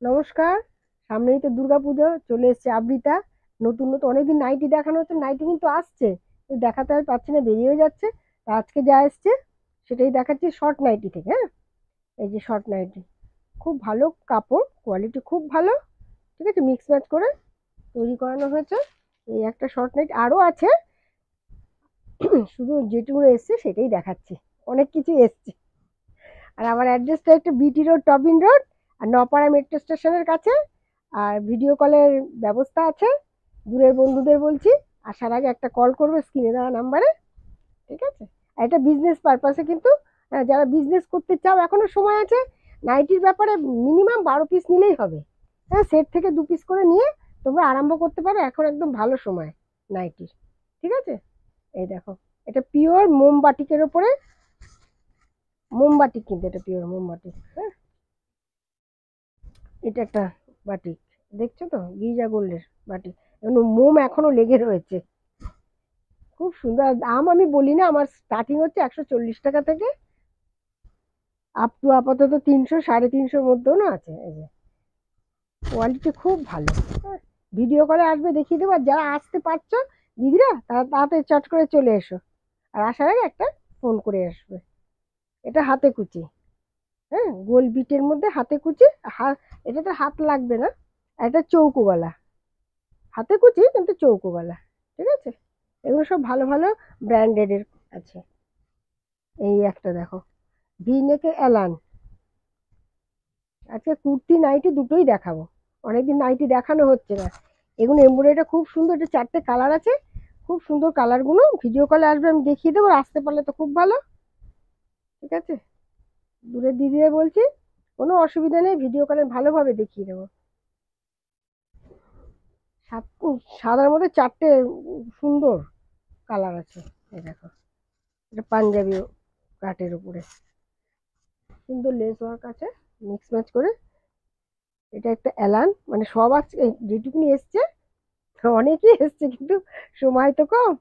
নমস্কার। সামনেই তো দুর্গাপুজো চলে এসছে। আবৃতা নতুন নতুন অনেকদিন নাইটি দেখানো হচ্ছে, নাইটি কিন্তু আসছে, কিন্তু দেখাতে আর পাচ্ছি না, বেরিয়ে যাচ্ছে। তা আজকে যা এসছে সেটাই দেখাচ্ছি, শর্ট নাইটি থেকে। হ্যাঁ, এই যে শর্ট নাইটি, খুব ভালো কাপড়, কোয়ালিটি খুব ভালো। ঠিক আছে, মিক্স ম্যাচ করে তৈরি করানো হয়েছে। এই একটা শর্ট নাইটি আরও আছে, শুধু যেটুকু এসছে সেটাই দেখাচ্ছি, অনেক কিছু এসছে। আর আমার অ্যাড্রেসটা একটু বিটি রোড, টবিন রোড, আর নপাড়া মেট্রো স্টেশনের কাছে। আর ভিডিও কলের ব্যবস্থা আছে, দূরের বন্ধুদের বলছি আসার আগে একটা কল করবে স্ক্রিনে দেওয়া নাম্বারে। ঠিক আছে, আর এটা বিজনেস পারপাসে কিন্তু। যারা বিজনেস করতে চাও এখনো সময় আছে। নাইটির ব্যাপারে মিনিমাম 12 পিস নিলেই হবে। হ্যাঁ, সেট থেকে 2 পিস করে নিয়ে তোমরা আরম্ভ করতে পারো, এখন একদম ভালো সময় নাইটির। ঠিক আছে, এই দেখো, এটা পিওর মোমবাটিকের ওপরে, মোমবাটিক, কিন্তু এটা পিওর মোমবাটিক। হ্যাঁ, এটা একটা বাটিক, দেখছো তো, গিজা গোল্ডের বাটিক, মোম এখনো লেগে রয়েছে, খুব সুন্দর। আর দাম আমি বলি না, আমার স্টার্টিং হচ্ছে 140 টাকা থেকে, আপ টু আপাতত 300 350-র মধ্যেও না আছে। এই যে কোয়ালিটি খুব ভালো। হ্যাঁ, ভিডিও করে আসবে, দেখিয়ে দেবো। আর যারা আসতে পারছো দিদিরা, তারা তাড়াতাড়ি চট করে চলে এসো। আর আসার আগে একটা ফোন করে আসবে। এটা হাতে কুচি। হ্যাঁ, গোল বিটের মধ্যে হাতে কুচি। এটাতে হাত লাগবে না। এটা চৌকোওয়ালা, হাতে কুচি কিন্তু চৌকোওয়ালা। ঠিক আছে, এগুলো সব ভালো ভালো ব্র্যান্ডেডের আছে। এই একটা দেখো, ভি নেকের অ্যালান। আজকে কুর্তি নাইটি দুটোই দেখাবো, অনেকদিন নাইটি দেখানো হচ্ছে না। এগুলো এমব্রয়ডারিটা খুব সুন্দর, এটা 4টে কালার আছে, খুব সুন্দর কালারগুলো। ভিডিও কলে আসবে, আমি দেখিয়ে দেবো, আসতে পারলে তো খুব ভালো। ঠিক আছে, দূরের দিদিরা বলছি কোনো অসুবিধা নেই, ভিডিও কলে ভালোভাবে দেখিয়ে দেবো। সাদার মধ্যে 4টে সুন্দর কালার আছে। এই দেখো, এটা পাঞ্জাবি কাটের উপরে, সুন্দর লেস ওয়ার্ক আছে, মিক্স ম্যাচ করে। এটা একটা অ্যালান, মানে সব আছে যেটুকুনি এসছে, অনেকই এসছে কিন্তু সময় তো কম।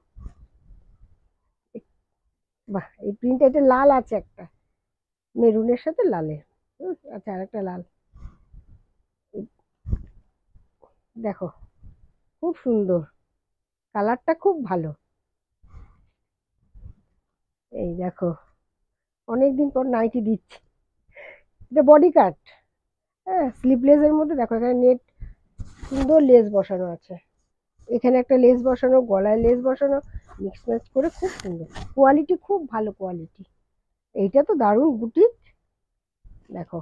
বাহ, এই প্রিন্ট, এটা লাল আছে একটা, মেরুনের সাথে লালের। আচ্ছা, আর একটা লাল, দেখো, খুব সুন্দর, কালারটা খুব ভালো। এই দেখো, অনেকদিন পর নাইটি দিচ্ছি। এটা বডি কাট। হ্যাঁ, স্লিভলেসের মধ্যে দেখো, এখানে নেট সুন্দর লেস বসানো আছে, এখানে একটা লেস বসানো, গলায় লেস বসানো, মিক্স ম্যাচ করে খুব সুন্দর। কোয়ালিটি খুব ভালো কোয়ালিটি। এইটা তো দারুণ বুটিক। দেখো,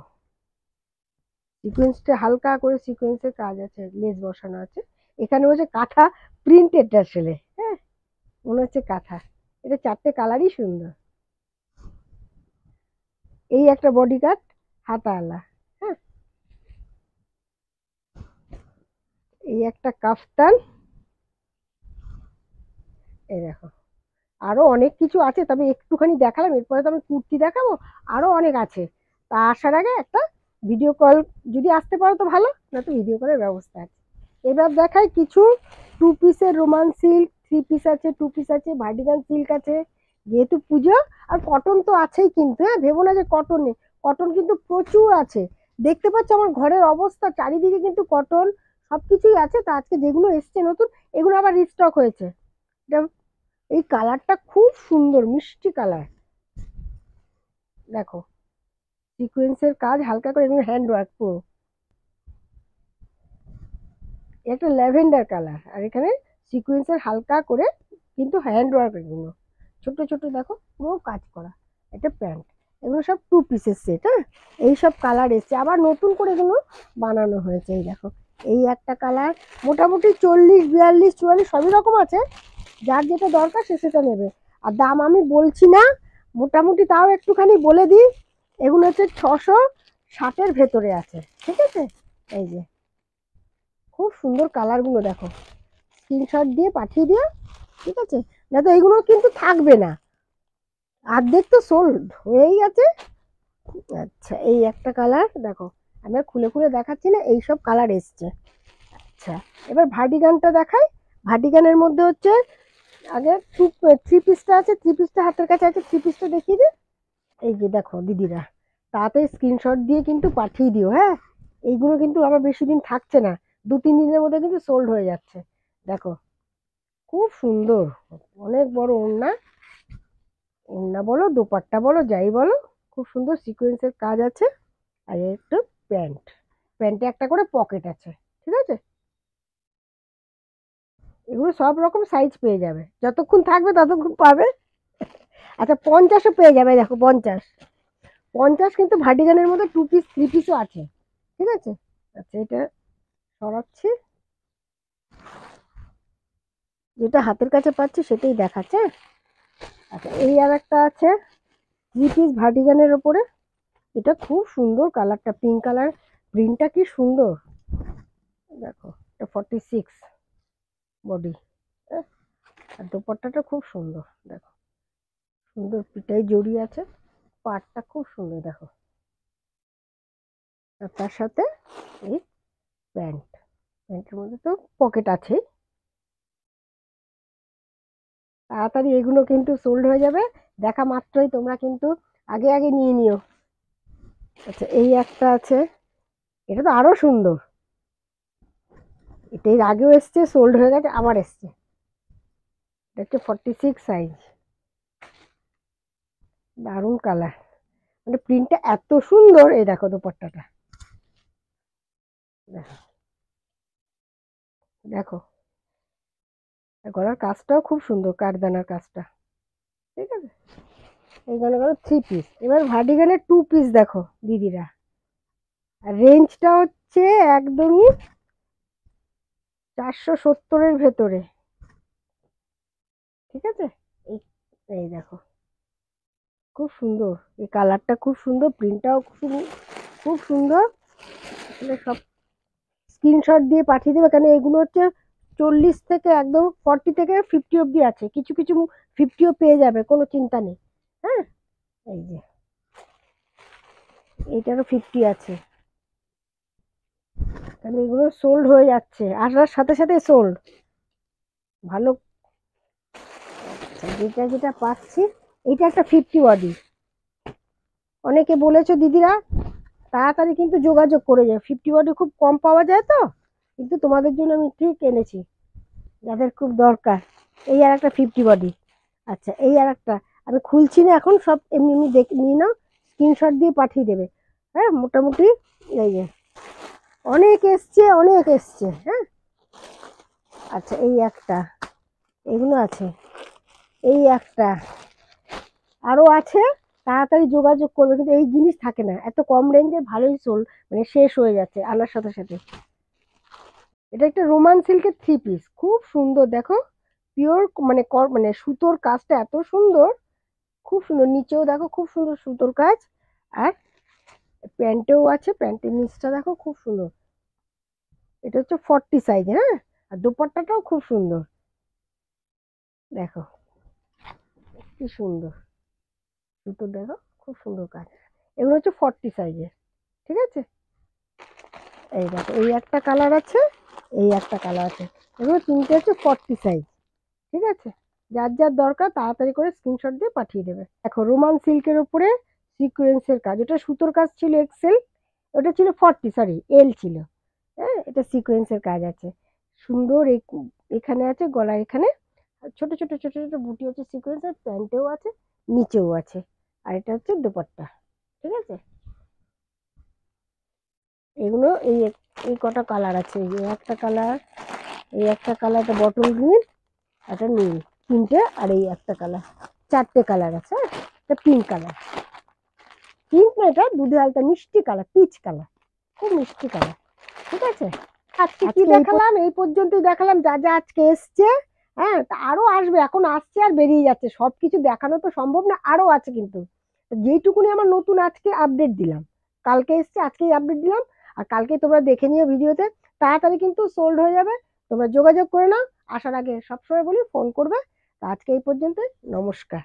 সিকোয়েন্সটা হালকা করে সিকোয়েন্সের কাজ আছে, লেস বসানো আছে। এখানে হচ্ছে কাঁথা প্রিন্টেড আসলে। হ্যাঁ, মনে হচ্ছে কাঁথা। এটা 4টে কালারই সুন্দর। এই একটা বডি কাট, হাতাওয়ালা। হ্যাঁ, এই একটা কাফতান। এই দেখো, আরো অনেক কিছু আছে, তবে একটুখানি দেখালাম, এরপরে তো আমি কুর্তি দেখাবো, আরো অনেক আছে। তা আসার আগে একটা ভিডিও কল, যদি আসতে পারো তো ভালো, না তো ভিডিও কলের ব্যবস্থা আছে। এবার দেখাই কিছু 2 পিসের রোমান সিল্ক, 3 পিস আছে, 2 পিস আছে, ভার্টিকাল সিল্ক আছে। যেহেতু পুজো, আর কটন তো আছেই কিন্তু। হ্যাঁ, ভেবো না যে কটন নেই, কটন কিন্তু প্রচুর আছে। দেখতে পাচ্ছ আমার ঘরের অবস্থা, চারিদিকে কিন্তু কটন সবকিছুই আছে। তা আজকে যেগুলো এসছে নতুন, এগুলো আবার রিস্টক হয়েছে। এটা, এই কালারটা খুব সুন্দর, মিষ্টি কালার। দেখো, সিকোয়েন্সের কাজ হালকা করে, এগুলো হ্যান্ড ওয়ার্ক পুরো। একটা ল্যাভেন্ডার কালার, আর এখানে সিকোয়েন্সের হালকা করে কিন্তু হ্যান্ড ওয়ার্ক, এগুলো ছোট ছোট দেখো, পুরো কাজ করা। এটা প্যান্ট। এগুলো সব 2 পিসের সেট। হ্যাঁ, এই সব কালার এসছে, আবার নতুন করে এগুলো বানানো হয়েছে। এই দেখো, এই একটা কালার, মোটামুটি 40, 42, 44 সবই রকম আছে। যার যেটা দরকার সে সেটা নেবে। আর দাম আমি বলছি না, মোটামুটি তাও একটুখানি বলে দিই। এগুলো হচ্ছে 660-এর ভেতরে আছে। ঠিক আছে, এই যে খুব সুন্দর কালারগুলো দেখো, স্ক্রিনশট দিয়ে পাঠিয়ে দিও। ঠিক আছে, না তো এইগুলো কিন্তু থাকবে না, অর্ধেক তো সোল্ড হয়েই গেছে। আচ্ছা, এই একটা কালার দেখো, আমি আর খুলে খুলে দেখাচ্ছি না, এই সব কালার এসছে। আচ্ছা, এবার ভার্টিগানটা দেখাই। ভার্টিগানের মধ্যে হচ্ছে, আগে 3 পিসটা আছে, 3 পিসটা হাতের কাছে আছে, 3 পিসটা দেখিয়ে দিই। এই যে দেখো দিদিরা, তাতে স্ক্রিনশট দিয়ে কিন্তু পাঠিয়ে দিও। হ্যাঁ, এইগুলো কিন্তু আবার বেশি দিন থাকছে না, 2-3 দিনের মধ্যে কিন্তু সোল্ড হয়ে যাচ্ছে। দেখো খুব সুন্দর, অনেক বড় ওড়না, ওড়না বলো দোপাট্টা বলো যাই বলো, খুব সুন্দর সিকোয়েন্সের কাজ আছে। আর একটু প্যান্ট, প্যান্টে একটা করে পকেট আছে, ঠিক আছে। এগুলো সব রকম সাইজ পেয়ে যাবে, যতক্ষণ থাকবে ততক্ষণ পাবে। আচ্ছা 50ও পেয়ে যাবে, দেখো 50 কিন্তু ভার্টিকানের মধ্যে 2 পিস 3 পিসও আছে, ঠিক আছে। আচ্ছা এটা সরাচ্ছি, যেটা হাতের কাছে পাচ্ছি সেটাই দেখাচ্ছে। আচ্ছা এই আর একটা আছে 3 পিস ভার্টিকানের ওপরে, এটা খুব সুন্দর, কালারটা পিঙ্ক কালার, প্রিন্টটা কি সুন্দর দেখো। এটা 46 বডি, আর দোপাট্টাটা খুব সুন্দর দেখো, সুন্দর পিটাই জড়ি আছে, পাটটা খুব সুন্দর দেখো। আর তার সাথে এই প্যান্ট, প্যান্টের মধ্যে তো পকেট আছে। তাড়াতাড়ি এগুলো কিন্তু সোল্ড হয়ে যাবে, দেখা মাত্রই তোমরা কিন্তু আগে আগে নিয়ে নিও। আচ্ছা এই একটা আছে, এটা তো আরো সুন্দর, এটা এর আগেও এসছে, সোল্ড হয়ে গেছে, আবার এসছে। এটা হচ্ছে 46 সাইজ, দারুণ কালার, মানে প্রিন্টটা এত সুন্দর। এই দেখো দোপাট্টাটা দেখো, দেখো গলার কাজটাও খুব সুন্দর, কাঠদানার কাজটা, ঠিক আছে। এইখানে গেল 3 পিস, এবার ভার্টিকানের 2 পিস দেখো দিদিরা, আর রেঞ্জটা হচ্ছে একদমই 470-এর ভেতরে, ঠিক আছে। এই এই দেখো খুব সুন্দর, এই কালারটা খুব সুন্দর, প্রিন্টটাও খুব সুন্দর। আসলে সব স্ক্রিনশট দিয়ে পাঠিয়ে দেবে, কেন এগুলো হচ্ছে 40 থেকে একদম 40 থেকে 50 অব্দি আছে, কিছু কিছু 50ও পেয়ে যাবে, কোনো চিন্তা নেই। হ্যাঁ এই যে এইটারও 50 আছে, তাহলে এগুলো সোল্ড হয়ে যাচ্ছে, আসার সাথে সাথে সোল্ড ভালো। যেটা যেটা পাচ্ছি, এটা একটা 50 বডি, অনেকে বলেছো দিদিরা তাড়াতাড়ি কিন্তু যোগাযোগ করে যায়, 50 বডি খুব কম পাওয়া যায় তো, কিন্তু তোমাদের জন্য আমি ঠিক এনেছি, যাদের খুব দরকার। এই আর একটা 50 বডি। আচ্ছা এই আর একটা, আমি খুলছি না এখন, সব এমনি এমনি দেখে নিয়ে নাও, স্ক্রিনশট দিয়ে পাঠিয়ে দেবে। হ্যাঁ মোটামুটি এই যে অনেক এসছে, অনেক এসছে, হ্যাঁ। আচ্ছা এই একটা, এগুলো আছে, এই একটা, আরো আছে, তাড়াতাড়ি যোগাযোগ করবে, কিন্তু এই জিনিস থাকে না, এত কম রেঞ্জে ভালোই মানে শেষ হয়ে যাচ্ছে আনার সাথে সাথে। এটা একটা রোমান সিল্কের 3 পিস, খুব সুন্দর দেখো, পিওর মানে মানে সুতোর কাজটা এত সুন্দর, খুব সুন্দর, নিচেও দেখো খুব সুন্দর সুতোর কাজ। আর প্যান্টেও আছে, প্যান্টের নিচটা দেখো খুব সুন্দর, এটা হচ্ছে 40 সাইজ, হ্যাঁ। আর দোপাট্টাটাও খুব সুন্দর দেখো, কি সুন্দর সুতো দেখো, খুব সুন্দর কাজ। এগুলো হচ্ছে 40 সাইজের, ঠিক আছে। এই দেখো এই একটা কালার আছে, এই একটা কালার আছে, এগুলো তিনটে হচ্ছে 40 সাইজ, ঠিক আছে। যার যার দরকার তাড়াতাড়ি করে স্ক্রিনশট দিয়ে পাঠিয়ে দেবে। দেখো রোমান সিল্কের উপরে সিকোয়েন্সের কাজ, ওটা সুতোর কাজ ছিল এক্সেল, ওটা ছিল 40, সরি এল ছিল, হ্যাঁ। এটা সিকোয়েন্সের কাজ আছে সুন্দর, এখানে আছে গলার এখানে ছোট ছোট ছোট ছোট বুটি হচ্ছে সিকোয়েন্সের, প্যান্টেও আছে, নিচেও আছে। আর এটা হচ্ছে দুপাট্টা, ঠিক আছে। এগুলো এই কটা কালার আছে, এই একটা কালার, এই একটা কালার, একটা বটল গ্রিন, একটা নীল, তিনটে, আর এই একটা কালার, 4টে কালার আছে। এটা পিঙ্ক কালার, পিঙ্ক না, এটা দুধে আলতা মিষ্টি কালার, পিচ কালার, খুব মিষ্টি কালার, ঠিক আছে। আজকে কি দেখালাম, এই পর্যন্তই দেখালাম যা যা আজকে এসছে, হ্যাঁ। তা আরো আসবে, এখন আসছে আর বেরিয়ে যাচ্ছে, সবকিছু দেখানো তো সম্ভব না, আরো আছে কিন্তু, যেইটুকুনি আমার নতুন আজকে আপডেট দিলাম, কালকে এসছে আজকেই আপডেট দিলাম। আর কালকে তোমরা দেখে নিও ভিডিওতে, তাড়াতাড়ি কিন্তু সোল্ড হয়ে যাবে, তোমরা যোগাযোগ করে নাও। আসার আগে সবসময় বলি ফোন করবে। আজকে এই পর্যন্ত, নমস্কার।